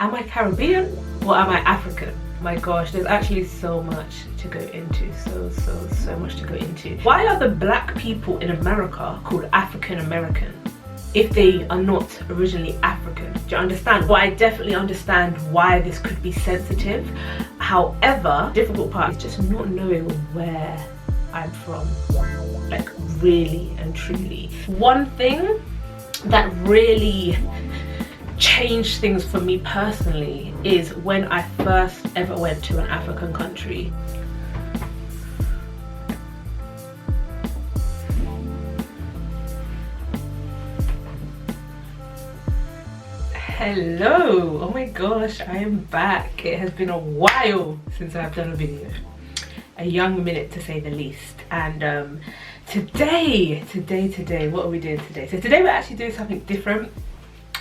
Am I Caribbean or am I African? My gosh, there's actually so much to go into, so much to go into. Why are the black people in America called African American if they are not originally African? Do you understand? Well, I definitely understand why this could be sensitive. However, the difficult part is just not knowing where I'm from, like really and truly. One thing that really changed things for me personally is when I first ever went to an African country. Hello, oh my gosh, I am back. It has been a while since I've done a video, a young minute to say the least. And today, what are we doing today? So today we're actually doing something different.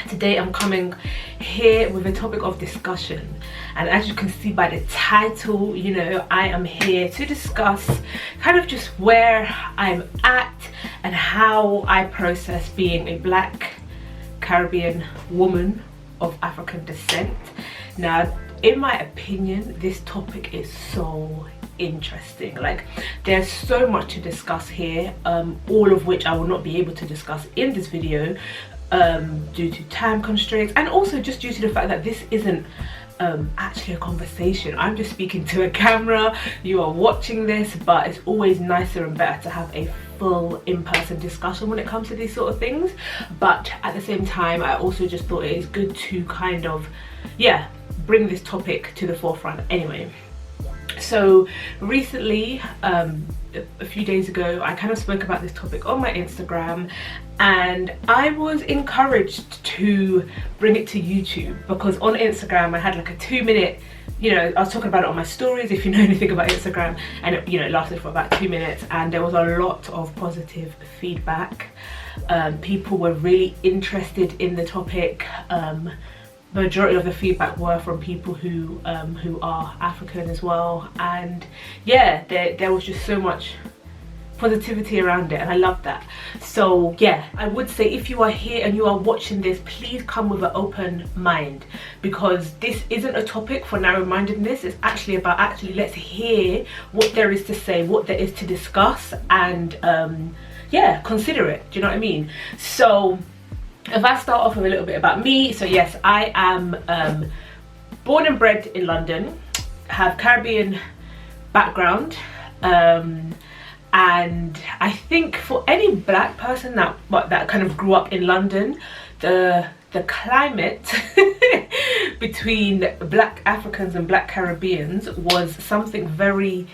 Today I'm coming here with a topic of discussion, and as you can see by the title, you know, I am here to discuss kind of just where I'm at and how I process being a black Caribbean woman of African descent. Now, in my opinion, this topic is so interesting. Like, there's so much to discuss here, all of which I will not be able to discuss in this video due to time constraints, and also just due to the fact that this isn't actually a conversation. I'm just speaking to a camera, you are watching this, but it's always nicer and better to have a full in-person discussion when it comes to these sort of things. But at the same time, I also just thought it is good to kind of, yeah, bring this topic to the forefront anyway. So recently, a few days ago, I kind of spoke about this topic on my Instagram, and I was encouraged to bring it to YouTube because on Instagram I had like a 2-minute, you know, I was talking about it on my stories, if you know anything about Instagram, and it, you know, it lasted for about 2 minutes, and there was a lot of positive feedback. People were really interested in the topic. Majority of the feedback were from people who are African as well, and yeah, there was just so much positivity around it, and I love that. So yeah, I would say if you are here and you are watching this, please come with an open mind, because this isn't a topic for narrow-mindedness. It's actually about let's hear what there is to say, what there is to discuss, and yeah, consider it. Do you know what I mean? So if I start off with a little bit about me, so yes, I am born and bred in London, have Caribbean background, and I think for any black person that kind of grew up in London, the climate between black Africans and black Caribbeans was something very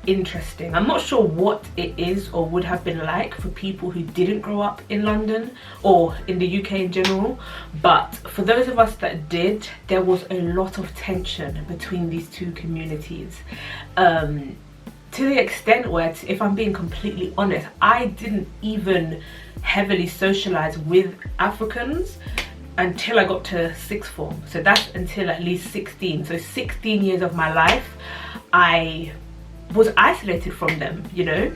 interesting. I'm not sure what it is or would have been like for people who didn't grow up in London or in the UK in general, but for those of us that did, there was a lot of tension between these two communities, to the extent where, if I'm being completely honest, I didn't even heavily socialize with Africans until I got to sixth form. So that's until at least 16. So 16 years of my life I was isolated from them, you know.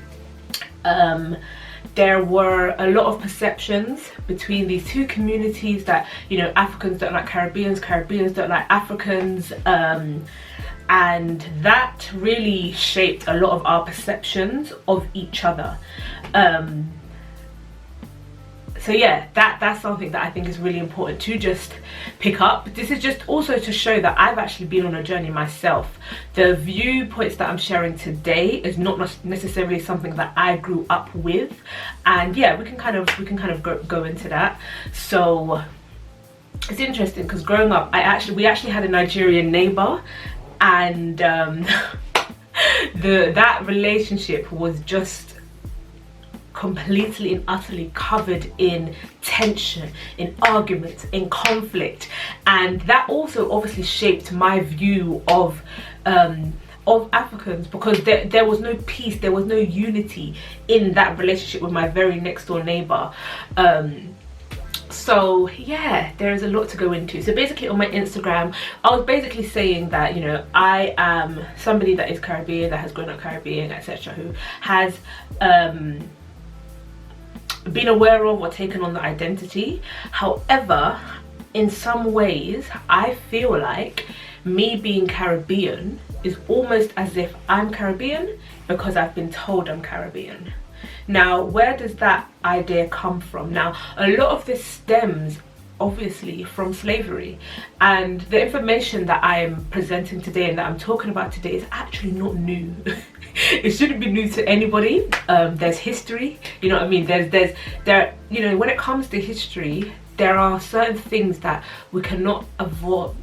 There were a lot of perceptions between these two communities that, you know, Africans don't like Caribbeans, Caribbeans don't like Africans, and that really shaped a lot of our perceptions of each other. So yeah, that's something that I think is really important to just pick up. This is just also to show that I've actually been on a journey myself. The viewpoints that I'm sharing today is not necessarily something that I grew up with, and yeah, we can kind of go into that. So it's interesting because growing up, we actually had a Nigerian neighbor, and that relationship was just completely and utterly covered in tension, in arguments, in conflict, and that also obviously shaped my view of Africans, because there was no peace, there was no unity in that relationship with my very next door neighbor. So yeah, there is a lot to go into. So basically on my Instagram, I was basically saying that, you know, I am somebody that is Caribbean, that has grown up Caribbean, etc., who has been aware of or taken on the identity. However, in some ways, I feel like me being Caribbean is almost as if I'm Caribbean because I've been told I'm Caribbean. Now, where does that idea come from? Now, a lot of this stems obviously from slavery, and the information that I am presenting today and that I'm talking about today is actually not new. It shouldn't be new to anybody. There's history, you know what I mean? There, you know, when it comes to history, there are certain things that we cannot afford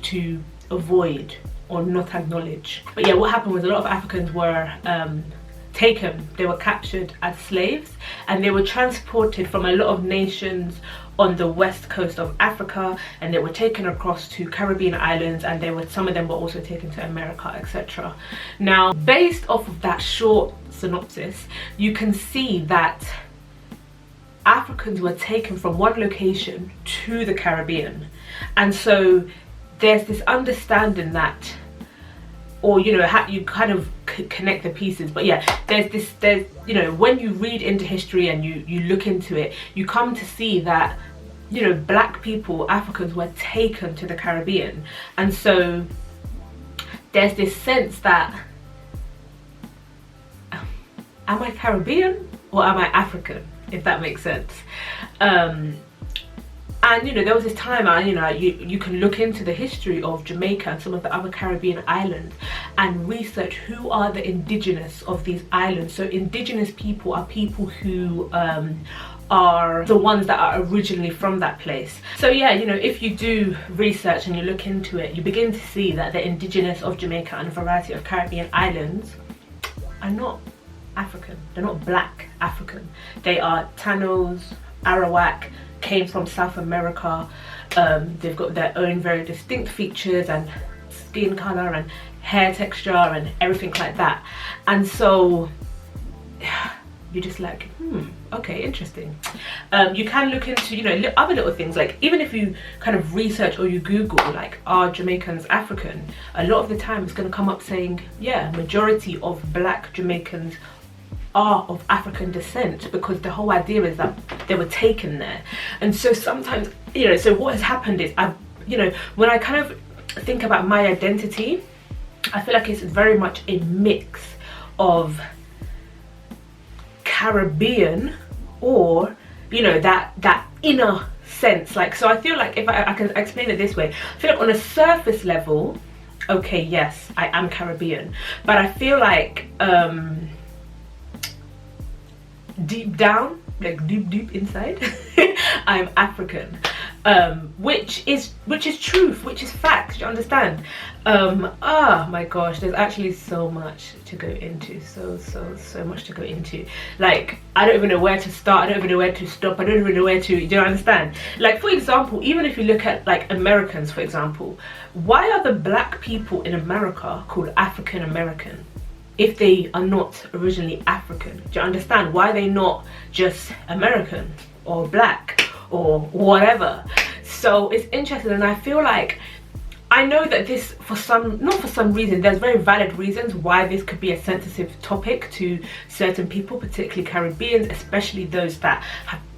to avoid or not acknowledge. But yeah, what happened was a lot of Africans were taken, they were captured as slaves, and they were transported from a lot of nations on the west coast of Africa, and they were taken across to Caribbean islands, and some of them were also taken to America, etc. Now, based off of that short synopsis, you can see that Africans were taken from one location to the Caribbean, and so there's this understanding that, or you know, you kind of connect the pieces. But yeah, there's you know, when you read into history and you look into it, you come to see that, you know, black people, Africans, were taken to the Caribbean, and so there's this sense that, am I Caribbean or am I African, if that makes sense. And you know, there was this time, you know, you can look into the history of Jamaica and some of the other Caribbean islands and research who are the indigenous of these islands. So indigenous people are people who are the ones that are originally from that place. So yeah, you know, if you do research and you look into it, you begin to see that the indigenous of Jamaica and a variety of Caribbean islands are not African. They're not black African. They are Tanos, Arawak, came from South America. They've got their own very distinct features and skin color and hair texture and everything like that. And so you're just like, okay, interesting. You can look into, you know, other little things, like even if you kind of research or you Google like, are Jamaicans African, a lot of the time it's going to come up saying, yeah, majority of black Jamaicans are of African descent, because the whole idea is that they were taken there. And so sometimes, you know, so what has happened is, you know, when I kind of think about my identity, I feel like it's very much a mix of Caribbean, or you know, that inner sense. Like, so I feel like, if I can explain it this way, I feel like on a surface level, okay, yes, I am Caribbean, but I feel like deep down, like deep inside, I'm African, which is truth, which is fact. Do you understand? Oh my gosh, there's actually so much to go into, so much to go into. Like, I don't even know where to start, I don't even know where to stop, I don't even know where to, do you understand? Like, for example, even if you look at like Americans, for example, why are the black people in America called African American if they are not originally African? Do you understand? Why are they not just American or black or whatever? So it's interesting, and I feel like, I know that this, not for some reason, there's very valid reasons why this could be a sensitive topic to certain people, particularly Caribbeans, especially those that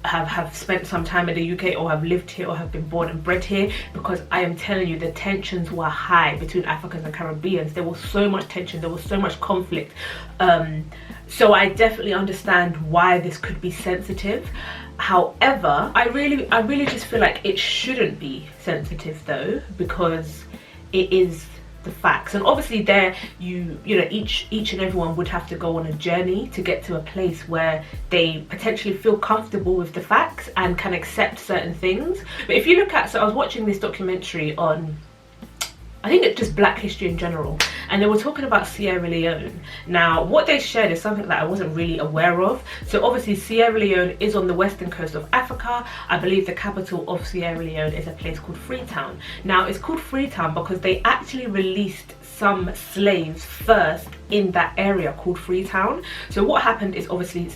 have spent some time in the UK or have lived here or have been born and bred here, because I am telling you, the tensions were high between Africans and Caribbeans. There was so much tension, there was so much conflict. So I definitely understand why this could be sensitive. However, I really just feel like it shouldn't be sensitive though, because it is the facts. And obviously there, you know, each and everyone would have to go on a journey to get to a place where they potentially feel comfortable with the facts and can accept certain things. But if you look at, so I was watching this documentary on, I think it's just black history in general, and they were talking about Sierra Leone. Now, what they shared is something that I wasn't really aware of. So obviously Sierra Leone is on the western coast of Africa. I believe the capital of Sierra Leone is a place called Freetown. Now, it's called Freetown because they actually released some slaves first in that area called Freetown. So what happened is, obviously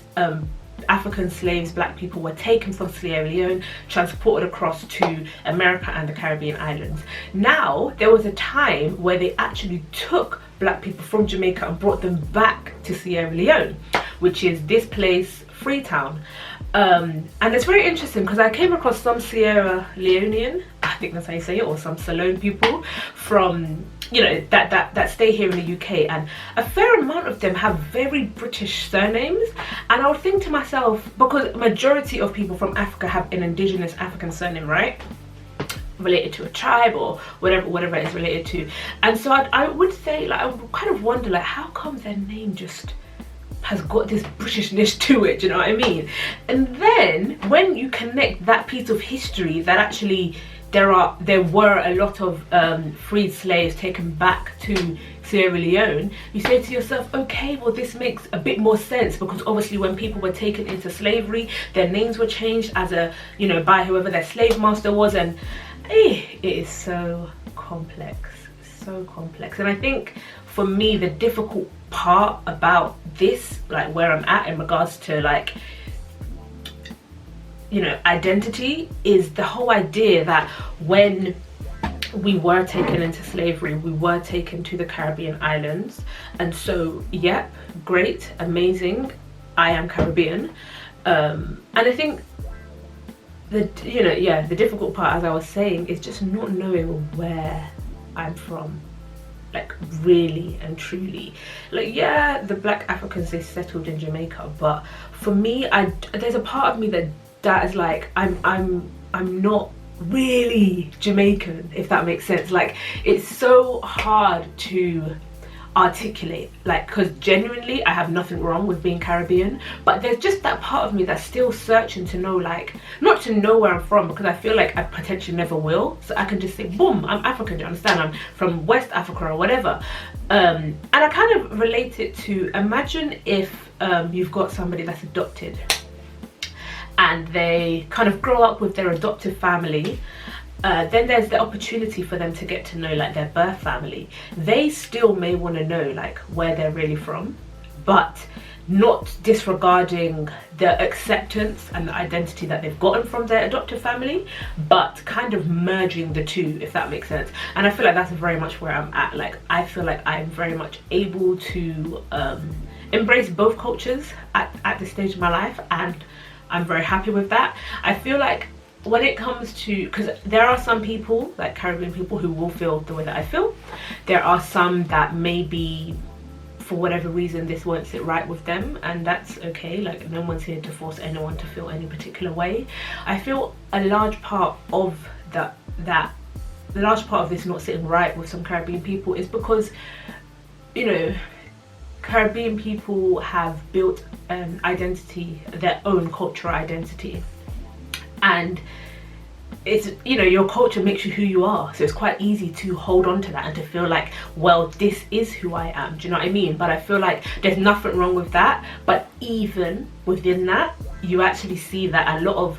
African slaves, black people, were taken from Sierra Leone, transported across to America and the Caribbean islands. Now, there was a time where they actually took black people from Jamaica and brought them back to Sierra Leone, which is this place, Freetown. And it's very interesting because I came across some Sierra Leonean, I think that's how you say it, or some Ceylon people from, you know, that stay here in the UK, and a fair amount of them have very British surnames. And I would think to myself, because majority of people from Africa have an indigenous African surname, right, related to a tribe or whatever it is related to. And so I would say, like, I would kind of wonder, like, how come their name just has got this Britishness to it, do you know what I mean? And then when you connect that piece of history, that actually there were a lot of freed slaves taken back to Sierra Leone, you say to yourself, okay, well, this makes a bit more sense, because obviously when people were taken into slavery, their names were changed as a, you know, by whoever their slave master was. And it is so complex, so complex. And I think for me, the difficult part about this, like where I'm at in regards to, like, you know, identity, is the whole idea that when we were taken into slavery, we were taken to the Caribbean islands. And so, yep, great, amazing, I am Caribbean. And I think the difficult part, as I was saying, is just not knowing where I'm from, like, really and truly. Like, yeah, the Black Africans, they settled in Jamaica, but for me, there's a part of me that is like, I'm not really Jamaican, if that makes sense. Like, it's so hard to articulate, like, because genuinely I have nothing wrong with being Caribbean, but there's just that part of me that's still searching to know, like, not to know where I'm from, because I feel like I potentially never will, so I can just say, boom, I'm African, do you understand? I'm from West Africa or whatever. And I kind of relate it to, imagine if you've got somebody that's adopted and they kind of grow up with their adoptive family. Then there's the opportunity for them to get to know, like, their birth family. They still may want to know, like, where they're really from, but not disregarding the acceptance and the identity that they've gotten from their adoptive family, but kind of merging the two, if that makes sense. And I feel like that's very much where I'm at. Like, I feel like I'm very much able to embrace both cultures at this stage of my life, and I'm very happy with that. I feel like when it comes to, because there are some people, like Caribbean people, who will feel the way that I feel. There are some that maybe, for whatever reason, this won't sit right with them, and that's okay. Like, no one's here to force anyone to feel any particular way. I feel a large part of the large part of this not sitting right with some Caribbean people is because, you know, Caribbean people have built an identity, their own cultural identity, and it's, you know, your culture makes you who you are, so it's quite easy to hold on to that and to feel like, well, this is who I am, do you know what I mean? But I feel like there's nothing wrong with that, but even within that, you actually see that a lot of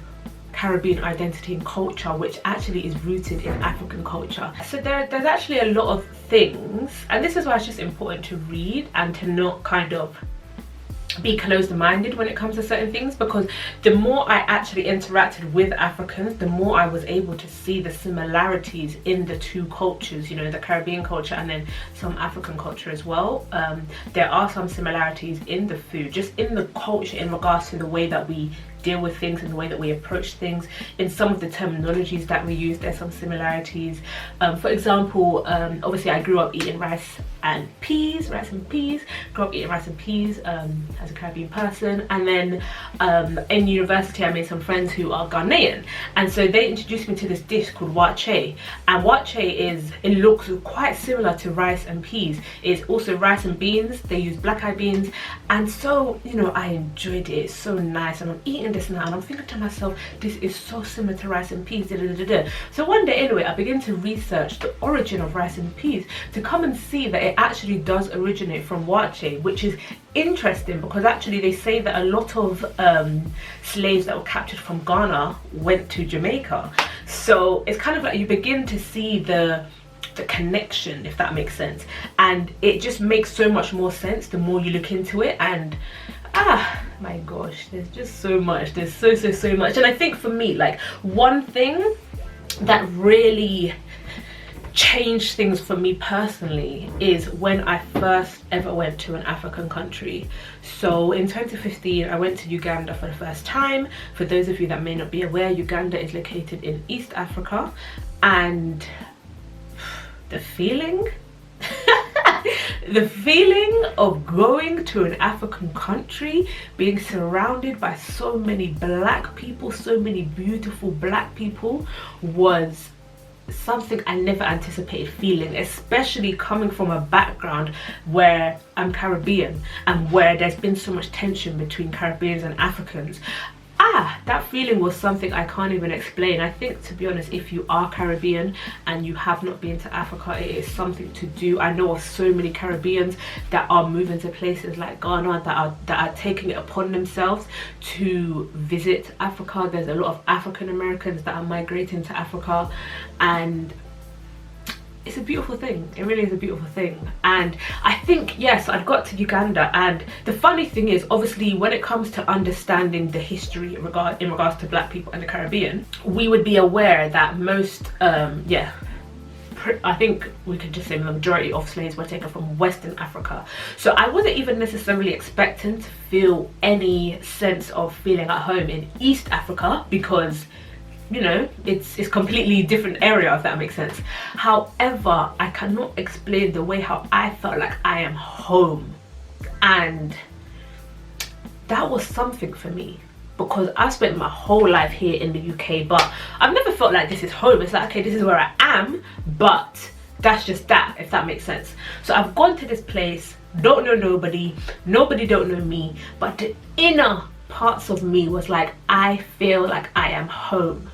Caribbean identity and culture, which actually is rooted in African culture. So there's actually a lot of things, and this is why it's just important to read and to not kind of be closed-minded when it comes to certain things, because the more I actually interacted with Africans, the more I was able to see the similarities in the two cultures, you know, the Caribbean culture and then some African culture as well. There are some similarities in the food, just in the culture, in regards to the way that we deal with things and the way that we approach things. In some of the terminologies that we use, there's some similarities. For example, obviously I grew up eating rice and peas, grew up eating rice and peas as a Caribbean person, and then in university I made some friends who are Ghanaian, and so they introduced me to this dish called wache, and wache it looks quite similar to rice and peas. It's also rice and beans, they use black-eyed beans, and so, you know, I enjoyed it. It's so nice, and I'm eating this now and I'm thinking to myself, this is so similar to rice and peas, So one day anyway, I began to research the origin of rice and peas to come and see that it actually does originate from wache, which is interesting because actually they say that a lot of slaves that were captured from Ghana went to Jamaica. So it's kind of like you begin to see the connection, if that makes sense, and it just makes so much more sense the more you look into it. And my gosh, there's just so much, there's so much. And I think for me, like, one thing that really changed things for me personally is when I first ever went to an African country. So in 2015 I went to Uganda for the first time. For those of you that may not be aware, Uganda is located in East Africa, and the feeling the feeling of going to an African country, being surrounded by so many black people, so many beautiful black people, was something I never anticipated feeling, especially coming from a background where I'm Caribbean and where there's been so much tension between Caribbeans and Africans. That feeling was something I can't even explain. I think, to be honest, if you are Caribbean and you have not been to Africa, it is something to do. I know of so many Caribbeans that are moving to places like Ghana, that are taking it upon themselves to visit Africa. There's a lot of African Americans that are migrating to Africa, and it's a beautiful thing. It really is a beautiful thing. And I think, yes, I'd got to Uganda, and the funny thing is, obviously, when it comes to understanding the history in regards to black people in the Caribbean, we would be aware that most I think we could just say the majority of slaves were taken from Western Africa. So I wasn't even necessarily expecting to feel any sense of feeling at home in East Africa, because, you know, it's completely different area, if that makes sense. However, I cannot explain the way how I felt like I am home, and that was something for me, because I've spent my whole life here in the UK, but I've never felt like this is home. It's like, okay, this is where I am, but that's just that, if that makes sense. So I've gone to this place, don't know nobody don't know me, but the inner parts of me was like, I feel like I am home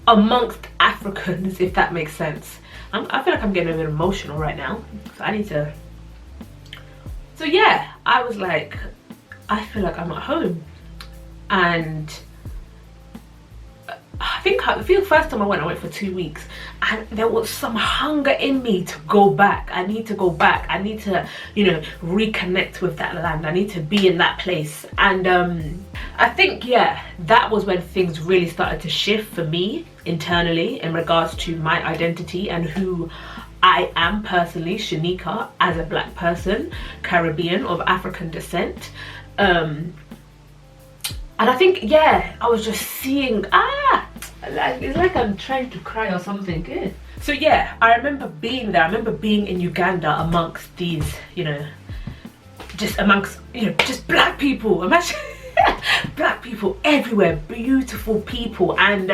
amongst Africans, if that makes sense. I feel like I'm getting a bit emotional right now, so I need to. So yeah, I was like, I feel like I'm at home. And I think the first time I went for 2 weeks, and there was some hunger in me to go back. I need to go back. I need to, you know, reconnect with that land. I need to be in that place. And I think, yeah, that was when things really started to shift for me internally in regards to my identity and who I am personally, Shanika, as a black person, Caribbean of African descent. And I think, yeah, I was just seeing, it's like I'm trying to cry or something. Good. So yeah, I remember being there. I remember being in Uganda amongst these, you know, just black people. Imagine black people everywhere, beautiful people. And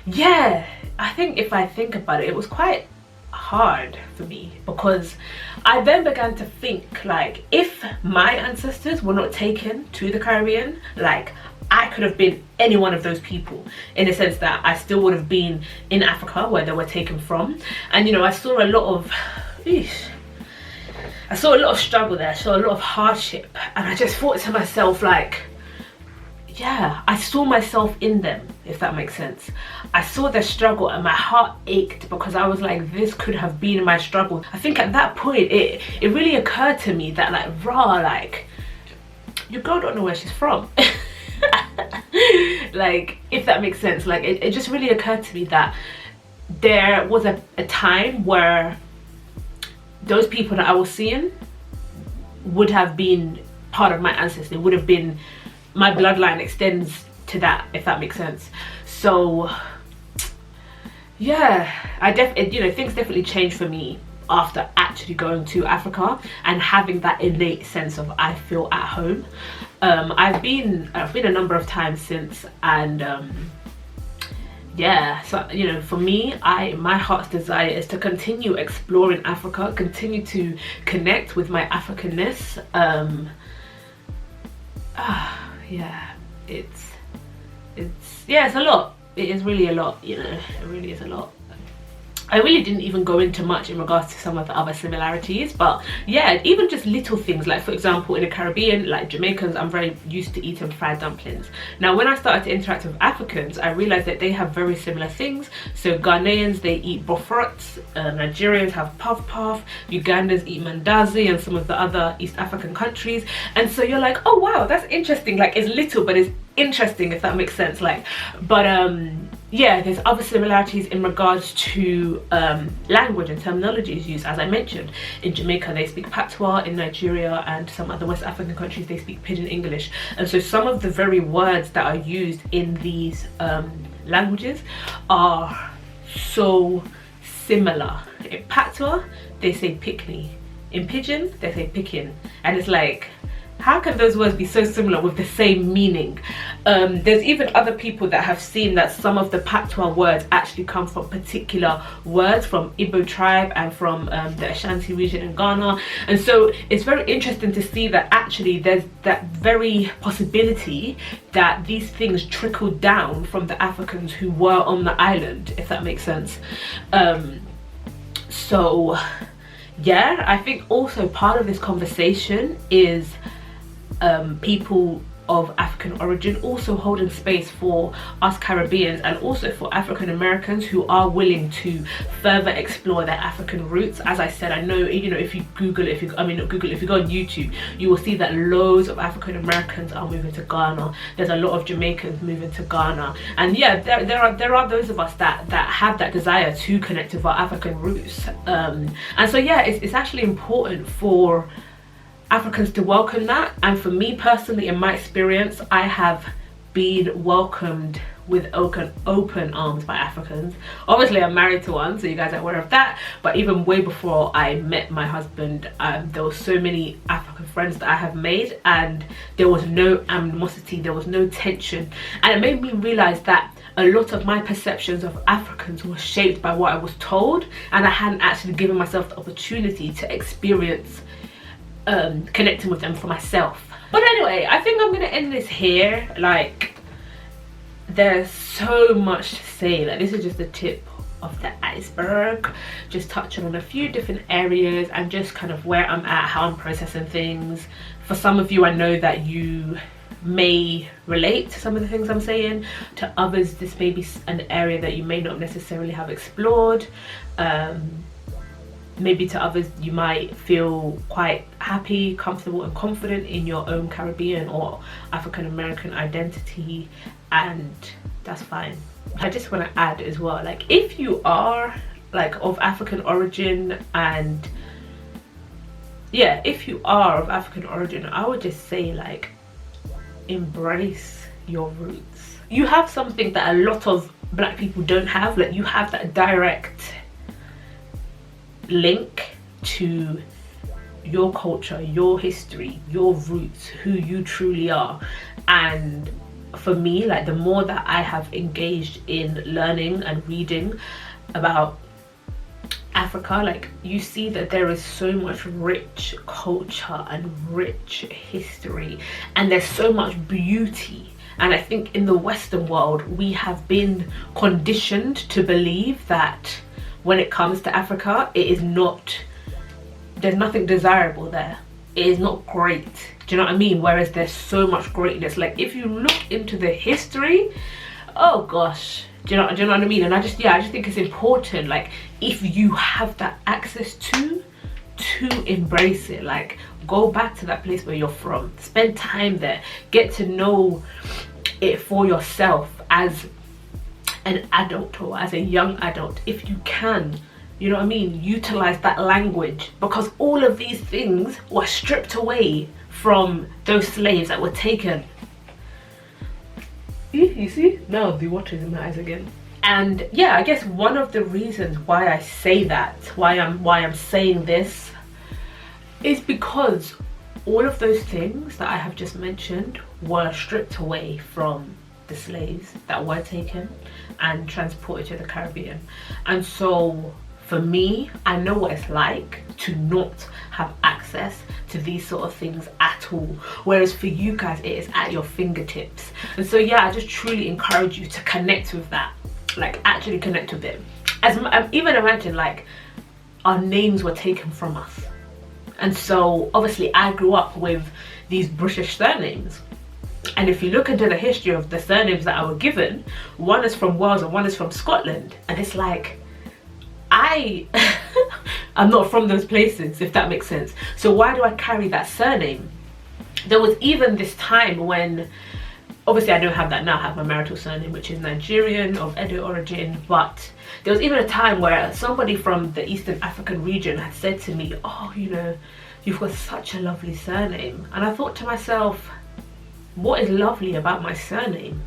yeah, I think if I think about it, it was quite hard for me, because I then began to think, like, if my ancestors were not taken to the Caribbean, like, I could have been any one of those people, in the sense that I still would have been in Africa where they were taken from. And, you know, I saw a lot of struggle there. I saw a lot of hardship, and I just thought to myself, like, yeah, I saw myself in them, if that makes sense. I saw their struggle and my heart ached, because I was like, this could have been my struggle. I think at that point it really occurred to me that, like, like, your girl don't know where she's from. Like, if that makes sense. Like, it just really occurred to me that there was a time where those people that I was seeing would have been part of my ancestry, would have been, my bloodline extends to that, if that makes sense. So yeah, you know, things definitely changed for me after actually going to Africa and having that innate sense of, I feel at home. I've been a number of times since, and yeah, so, you know, for me, my heart's desire is to continue exploring Africa, continue to connect with my Africanness. Yeah, it's a lot. It is really a lot, you know, it really is a lot. I really didn't even go into much in regards to some of the other similarities, but yeah, even just little things, like, for example, in the Caribbean, like Jamaicans, I'm very used to eating fried dumplings. Now, when I started to interact with Africans, I realized that they have very similar things. So Ghanaians, they eat bofrots, Nigerians have puff puff, Ugandans eat mandazi, and some of the other East African countries. And so you're like, oh wow, that's interesting. Like, it's little, but it's interesting, if that makes sense. Like, but yeah, there's other similarities in regards to language and terminologies used. As I mentioned, in Jamaica they speak Patois, in Nigeria and some other West African countries they speak Pidgin English, and so some of the very words that are used in these languages are so similar. In Patois they say picney, in Pidgin they say pickin, and it's like, how can those words be so similar with the same meaning? There's even other people that have seen that some of the Patois words actually come from particular words from Igbo tribe and from the Ashanti region in Ghana, and so it's very interesting to see that actually there's that very possibility that these things trickled down from the Africans who were on the island, if that makes sense. So yeah, I think also part of this conversation is people of African origin also holding space for us Caribbeans and also for African Americans who are willing to further explore their African roots. As I said, I know, you know, if you Google it, if you go on YouTube, you will see that loads of African Americans are moving to Ghana. There's a lot of Jamaicans moving to Ghana, and yeah, there are those of us that have that desire to connect with our African roots, and so yeah, it's actually important for Africans to welcome that. And for me personally, in my experience, I have been welcomed with open arms by Africans. Obviously I'm married to one, so you guys are aware of that, but even way before I met my husband, there were so many African friends that I have made, and there was no animosity, there was no tension, and it made me realize that a lot of my perceptions of Africans were shaped by what I was told, and I hadn't actually given myself the opportunity to experience connecting with them for myself. But anyway, I think I'm gonna end this here. Like, there's so much to say. Like, this is just the tip of the iceberg, just touching on a few different areas and just kind of where I'm at, how I'm processing things. For some of you, I know that you may relate to some of the things I'm saying. To others, this may be an area that you may not necessarily have explored. Maybe to others you might feel quite happy, comfortable and confident in your own Caribbean or African American identity, and that's fine. I just want to add as well, like, if you are like of African origin, and yeah, if you are of African origin, I would just say, like, embrace your roots. You have something that a lot of black people don't have. Like, you have that direct link to your culture, your history, your roots, who you truly are. And for me, like, the more that I have engaged in learning and reading about Africa, like, you see that there is so much rich culture and rich history, and there's so much beauty. And I think in the Western world we have been conditioned to believe that when it comes to Africa, it is not, there's nothing desirable there. It is not great. Do you know what I mean? Whereas there's so much greatness. Like, if you look into the history, oh gosh, do you know what I mean? And I just think it's important, like, if you have that access to embrace it. Like, go back to that place where you're from, spend time there, get to know it for yourself as an adult or as a young adult, if you can. You know what I mean? Utilize that language, because all of these things were stripped away from those slaves that were taken. You see? Now the water is in my eyes again. And yeah, I guess one of the reasons why I say that, why I'm saying this, is because all of those things that I have just mentioned were stripped away from the slaves that were taken and transported to the Caribbean. And so for me, I know what it's like to not have access to these sort of things at all, whereas for you guys it is at your fingertips. And so yeah, I just truly encourage you to connect with that, like, actually connect with it. As even imagine, like, our names were taken from us, and so obviously I grew up with these British surnames. And if you look into the history of the surnames that I were given, one is from Wales and one is from Scotland. And it's like, I'm not from those places, if that makes sense. So why do I carry that surname? There was even this time when, obviously I don't have that now. I have my marital surname, which is Nigerian of Edo origin, but there was even a time where somebody from the Eastern African region had said to me, oh, you know, you've got such a lovely surname. And I thought to myself, what is lovely about my surname?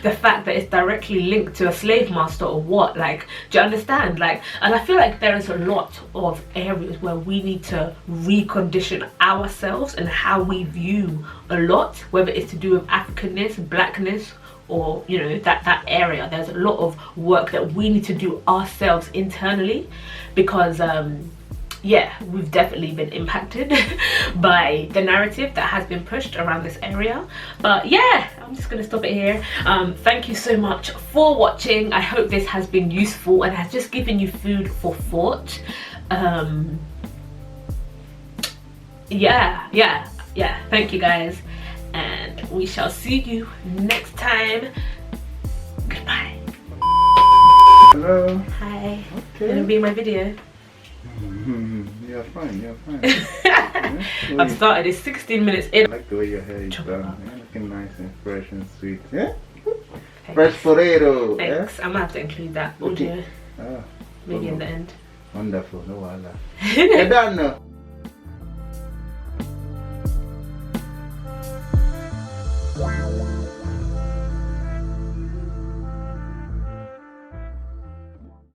The fact that it's directly linked to a slave master or what? Like, do you understand? Like, and I feel like there is a lot of areas where we need to recondition ourselves and how we view a lot, whether it's to do with Africanness, blackness, or, you know, that area. There's a lot of work that we need to do ourselves internally, because yeah, we've definitely been impacted by the narrative that has been pushed around this area. But yeah, I'm just gonna stop it here. Thank you so much for watching. I hope this has been useful and has just given you food for thought. Yeah, thank you guys, and we shall see you next time. Goodbye. Hello. Hi. Okay. Gonna be in my video. You're fine, you're fine. I've started, it's 16 minutes in. I like the way your hair is done. Yeah, looking nice and fresh and sweet. Yeah? Thanks. Fresh potato. Thanks. Yeah? I'm gonna have to include that audio Ah, maybe in the end. wonderful. No wala. You're done now.